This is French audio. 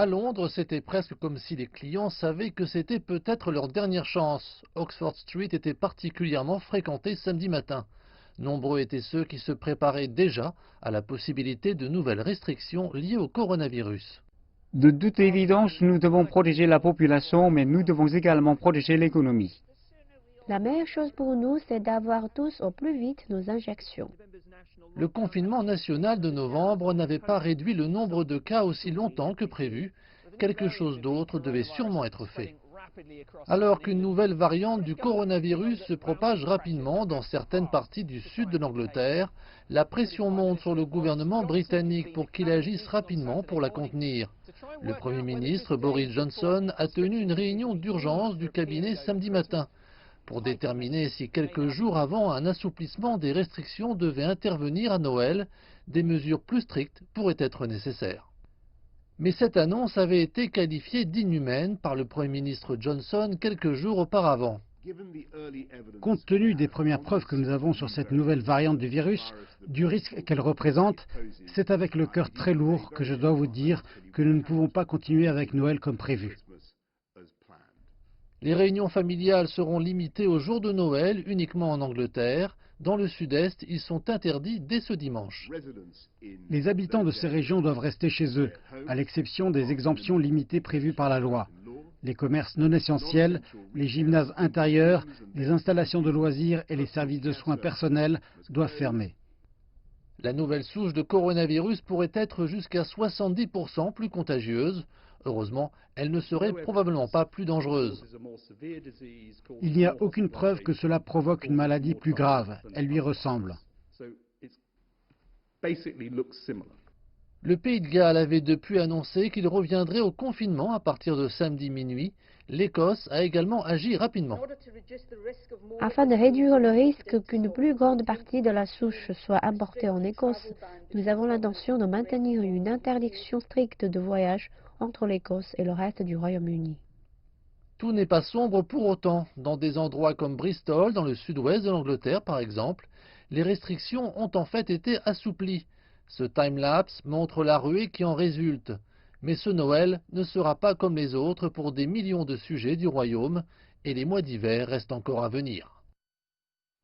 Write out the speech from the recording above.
À Londres, c'était presque comme si les clients savaient que c'était peut-être leur dernière chance. Oxford Street était particulièrement fréquentée samedi matin. Nombreux étaient ceux qui se préparaient déjà à la possibilité de nouvelles restrictions liées au coronavirus. De toute évidence, nous devons protéger la population, mais nous devons également protéger l'économie. La meilleure chose pour nous, c'est d'avoir tous au plus vite nos injections. Le confinement national de novembre n'avait pas réduit le nombre de cas aussi longtemps que prévu. Quelque chose d'autre devait sûrement être fait. Alors qu'une nouvelle variante du coronavirus se propage rapidement dans certaines parties du sud de l'Angleterre, la pression monte sur le gouvernement britannique pour qu'il agisse rapidement pour la contenir. Le Premier ministre Boris Johnson a tenu une réunion d'urgence du cabinet samedi matin pour déterminer si quelques jours avant un assouplissement des restrictions devait intervenir à Noël, des mesures plus strictes pourraient être nécessaires. Mais cette annonce avait été qualifiée d'inhumaine par le Premier ministre Johnson quelques jours auparavant. Compte tenu des premières preuves que nous avons sur cette nouvelle variante du virus, du risque qu'elle représente, c'est avec le cœur très lourd que je dois vous dire que nous ne pouvons pas continuer avec Noël comme prévu. Les réunions familiales seront limitées au jour de Noël uniquement en Angleterre. Dans le sud-est, ils sont interdits dès ce dimanche. Les habitants de ces régions doivent rester chez eux, à l'exception des exemptions limitées prévues par la loi. Les commerces non essentiels, les gymnases intérieurs, les installations de loisirs et les services de soins personnels doivent fermer. La nouvelle souche de coronavirus pourrait être jusqu'à 70% plus contagieuse. Heureusement, elle ne serait probablement pas plus dangereuse. Il n'y a aucune preuve que cela provoque une maladie plus grave. Elle lui ressemble. Le Pays de Galles avait depuis annoncé qu'il reviendrait au confinement à partir de samedi minuit. L'Écosse a également agi rapidement. Afin de réduire le risque qu'une plus grande partie de la souche soit importée en Écosse, nous avons l'intention de maintenir une interdiction stricte de voyage entre l'Écosse et le reste du Royaume-Uni. Tout n'est pas sombre pour autant. Dans des endroits comme Bristol, dans le sud-ouest de l'Angleterre par exemple, les restrictions ont en fait été assouplies. Ce time-lapse montre la ruée qui en résulte. Mais ce Noël ne sera pas comme les autres pour des millions de sujets du royaume et les mois d'hiver restent encore à venir.